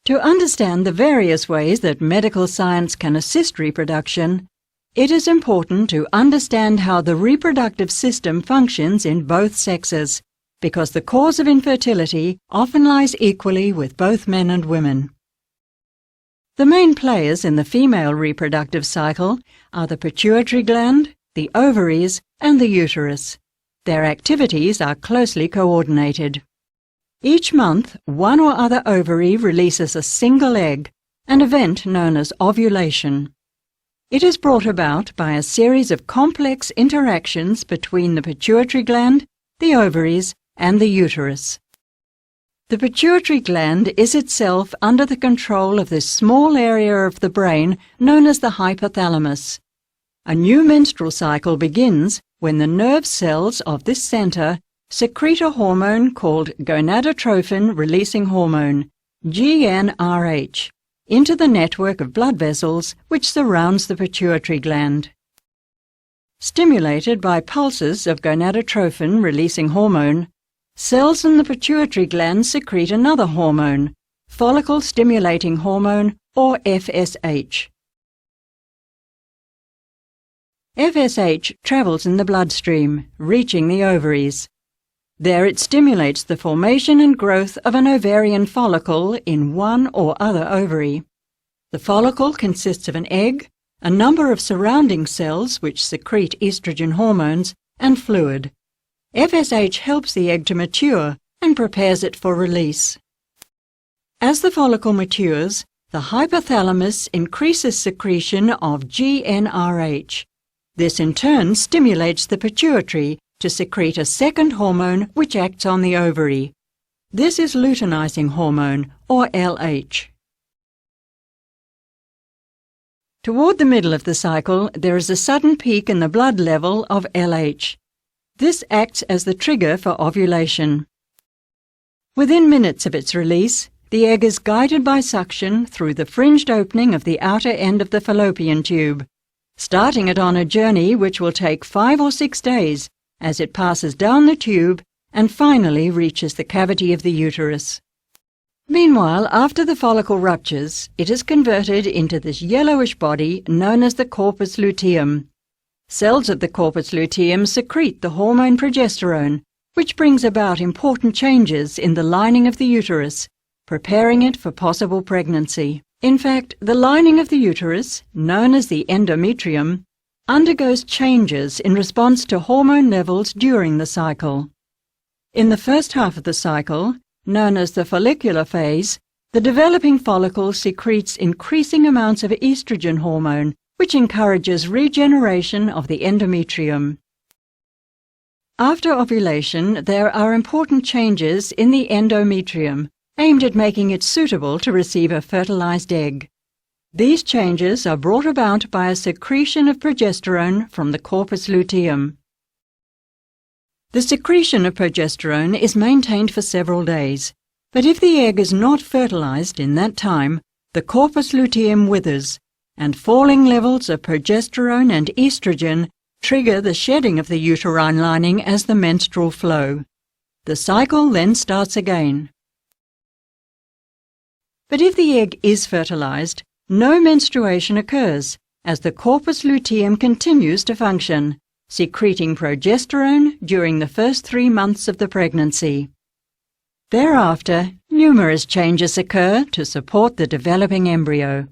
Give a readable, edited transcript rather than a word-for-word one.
To understand the various ways that medical science can assist reproduction, it is important to understand how the reproductive system functions in both sexes, because the cause of infertility often lies equally with both men and women. The main players in the female reproductive cycle are the pituitary gland, the ovaries, and the uterus. Their activities are closely coordinated. Each month, one or other ovary releases a single egg, an event known as ovulation. It is brought about by a series of complex interactions between the pituitary gland, the ovaries, and the uterus. The pituitary gland is itself under the control of this small area of the brain known as the hypothalamus. A new menstrual cycle begins when the nerve cells of this center secrete a hormone called gonadotrophin-releasing hormone, GnRH, into the network of blood vessels which surrounds the pituitary gland. Stimulated by pulses of gonadotrophin-releasing hormone, cells in the pituitary gland secrete another hormone, follicle-stimulating hormone, or FSH. FSH travels in the bloodstream, reaching the ovaries. There it stimulates the formation and growth of an ovarian follicle in one or other ovary. The follicle consists of an egg, a number of surrounding cells which secrete estrogen hormones, and fluid. FSH helps the egg to mature and prepares it for release. As the follicle matures, the hypothalamus increases secretion of GnRH. This in turn stimulates the pituitary to secrete a second hormone which acts on the ovary. This is luteinizing hormone, or LH. Toward the middle of the cycle, there is a sudden peak in the blood level of LH. This acts as the trigger for ovulation. Within minutes of its release, the egg is guided by suction through the fringed opening of the outer end of the fallopian tube, starting it on a journey which will take 5 or 6 days as it passes down the tube and finally reaches the cavity of the uterus. Meanwhile, after the follicle ruptures, it is converted into this yellowish body known as the corpus luteum. Cells of the corpus luteum secrete the hormone progesterone, which brings about important changes in the lining of the uterus, preparing it for possible pregnancy. In fact, the lining of the uterus, known as the endometrium, undergoes changes in response to hormone levels during the cycle. In the first half of the cycle, known as the follicular phase, the developing follicle secretes increasing amounts of estrogen hormone, which encourages regeneration of the endometrium. After ovulation, there are important changes in the endometrium, aimed at making it suitable to receive a fertilized egg. These changes are brought about by a secretion of progesterone from the corpus luteum. The secretion of progesterone is maintained for several days, but if the egg is not fertilized in that time, the corpus luteum withers, and falling levels of progesterone and estrogen trigger the shedding of the uterine lining as the menstrual flow. The cycle then starts again. But if the egg is fertilized, no menstruation occurs, as the corpus luteum continues to function, secreting progesterone during the first 3 months of the pregnancy. Thereafter, numerous changes occur to support the developing embryo.